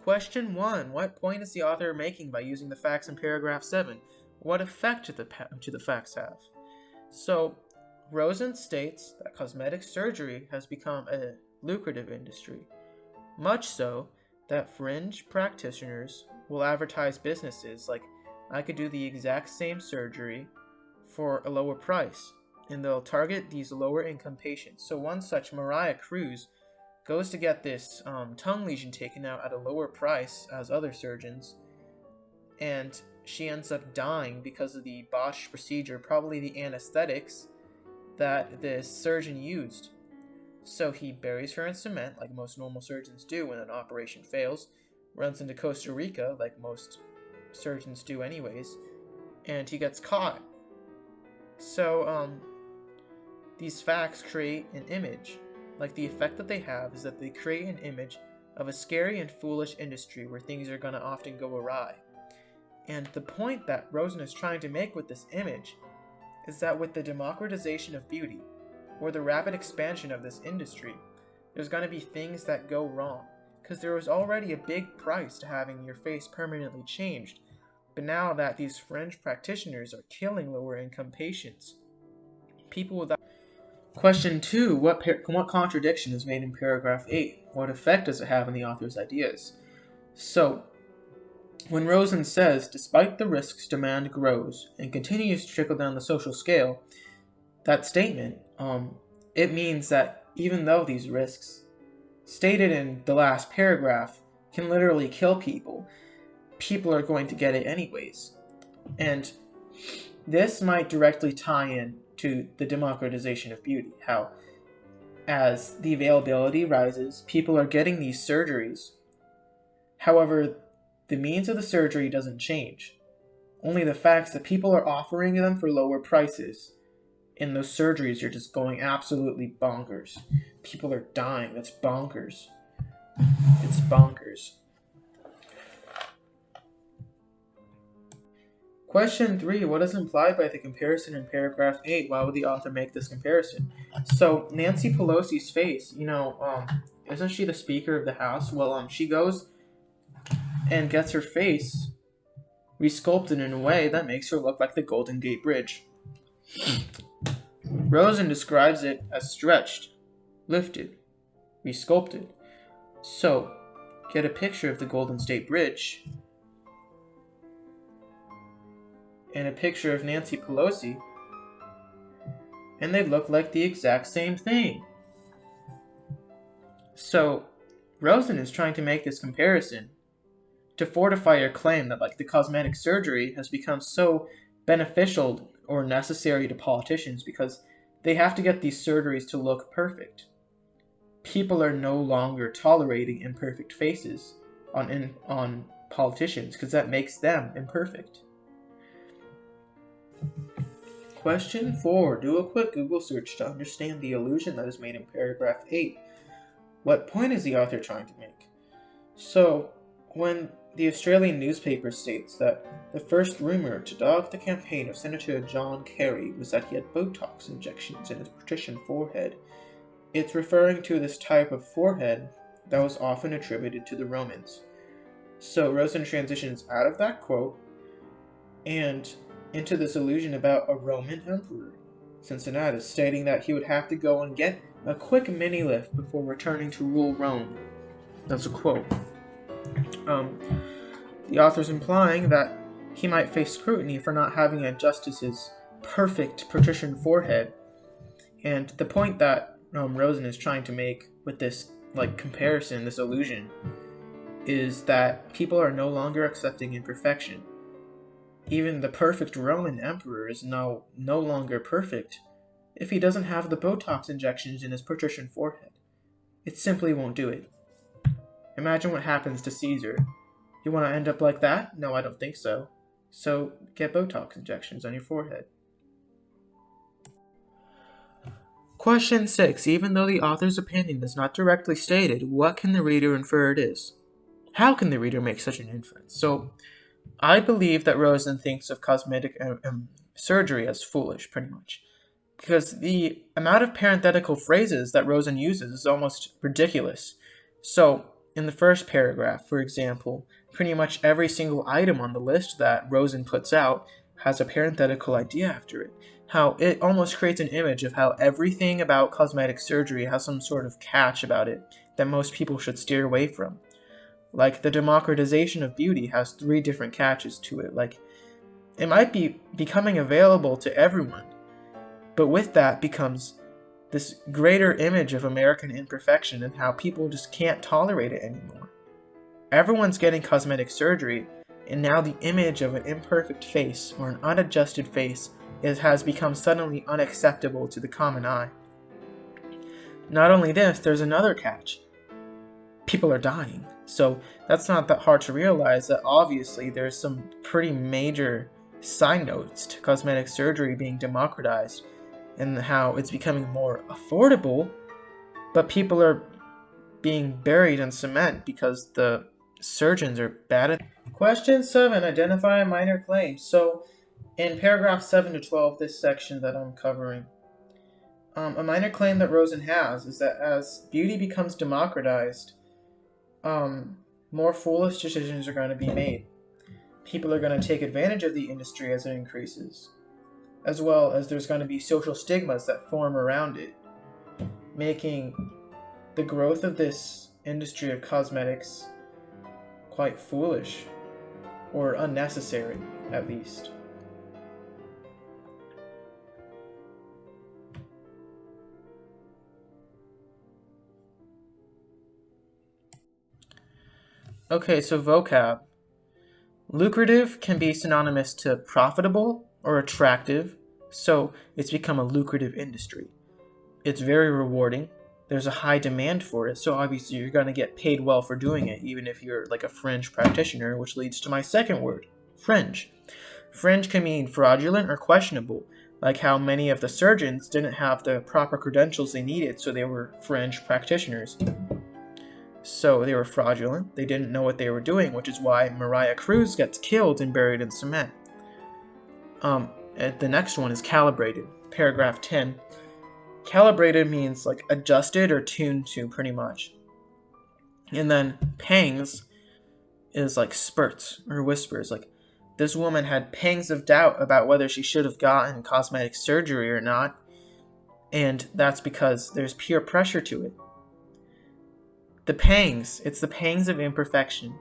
Question 1. What point is the author making by using the facts in paragraph 7? What effect do the facts have? So, Rosen states that cosmetic surgery has become a lucrative industry, much so that fringe practitioners will advertise businesses like, I could do the exact same surgery for a lower price, and they'll target these lower income patients. So one such, Mariah Cruz, goes to get this tongue lesion taken out at a lower price as other surgeons, and she ends up dying because of the botched procedure, probably the anesthetics that this surgeon used. So he buries her in cement, like most normal surgeons do when an operation fails, runs into Costa Rica, like most surgeons do anyways, and he gets caught. So these facts create an image. Like, the effect that they have is that they create an image of a scary and foolish industry where things are going to often go awry. And the point that Rosen is trying to make with this image is that with the democratization of beauty, or the rapid expansion of this industry, there's going to be things that go wrong, because there was already a big price to having your face permanently changed. But now that these fringe practitioners are killing lower income patients, people without... Question 2. What contradiction is made in paragraph 8? What effect does it have on the author's ideas? So, when Rosen says, despite the risks, demand grows and continues to trickle down the social scale, that statement, it means that even though these risks, stated in the last paragraph, can literally kill people, people are going to get it anyways. And this might directly tie in to the democratization of beauty, how as the availability rises, people are getting these surgeries. However, the means of the surgery doesn't change. Only the facts that people are offering them for lower prices. And those surgeries are just going absolutely bonkers. People are dying. That's bonkers. It's bonkers. Question 3. What is implied by the comparison in paragraph 8? Why would the author make this comparison? So, Nancy Pelosi's face, isn't she the Speaker of the House? Well, she goes and gets her face resculpted in a way that makes her look like the Golden Gate Bridge. Rosen describes it as stretched, lifted, resculpted. So, get a picture of the Golden State Bridge and a picture of Nancy Pelosi, and they look like the exact same thing. So, Rosen is trying to make this comparison to fortify her claim that, the cosmetic surgery has become so beneficial or necessary to politicians because they have to get these surgeries to look perfect. People are no longer tolerating imperfect faces on politicians because that makes them imperfect. Question 4. Do a quick Google search to understand the illusion that is made in paragraph 8. What point is the author trying to make? So, when the Australian newspaper states that the first rumor to dog the campaign of Senator John Kerry was that he had Botox injections in his patrician forehead, it's referring to this type of forehead that was often attributed to the Romans. So Rosen transitions out of that quote and into this illusion about a Roman emperor, Cincinnatus, stating that he would have to go and get a quick mini-lift before returning to rule Rome. That's a quote. The author's implying that he might face scrutiny for not having a justice's perfect patrician forehead, and the point that Rosen is trying to make with this comparison, this illusion, is that people are no longer accepting imperfection. Even the perfect Roman emperor is no longer perfect if he doesn't have the Botox injections in his patrician forehead. It simply won't do it. Imagine what happens to Caesar. You want to end up like that? No, I don't think so. So get Botox injections on your forehead. Question 6. Even though the author's opinion is not directly stated, what can the reader infer it is? How can the reader make such an inference? So, I believe that Rosen thinks of cosmetic surgery as foolish, pretty much. Because the amount of parenthetical phrases that Rosen uses is almost ridiculous. So, In the first paragraph, for example, pretty much every single item on the list that Rosen puts out has a parenthetical idea after it. How it almost creates an image of how everything about cosmetic surgery has some sort of catch about it that most people should steer away from. Like, the democratization of beauty has 3 different catches to it. Like, it might be becoming available to everyone, but with that becomes this greater image of American imperfection and how people just can't tolerate it anymore. Everyone's getting cosmetic surgery, and now the image of an imperfect face or an unadjusted face has become suddenly unacceptable to the common eye. Not only this, there's another catch. People are dying. So that's not that hard to realize that obviously there's some pretty major side notes to cosmetic surgery being democratized and how it's becoming more affordable, but people are being buried in cement because the surgeons are bad at it. Question 7, identify minor claims. So in paragraph 7 to 12, this section that I'm covering, a minor claim that Rosen has is that as beauty becomes democratized, more foolish decisions are going to be made. People are going to take advantage of the industry as it increases, as well as there's going to be social stigmas that form around it, making the growth of this industry of cosmetics quite foolish, or unnecessary, at least. Okay, so vocab. Lucrative can be synonymous to profitable or attractive, so it's become a lucrative industry. It's very rewarding. There's a high demand for it, so obviously you're going to get paid well for doing it, even if you're like a fringe practitioner, which leads to my second word, fringe. Fringe can mean fraudulent or questionable, like how many of the surgeons didn't have the proper credentials they needed, so they were fringe practitioners. So they were fraudulent, they didn't know what they were doing, which is why Mariah Cruz gets killed and buried in cement. The next one is calibrated. Paragraph 10. Calibrated means like adjusted or tuned to, pretty much. And then pangs is like spurts or whispers. Like, this woman had pangs of doubt about whether she should have gotten cosmetic surgery or not, and that's because there's peer pressure to it. The pangs, it's the pangs of imperfection.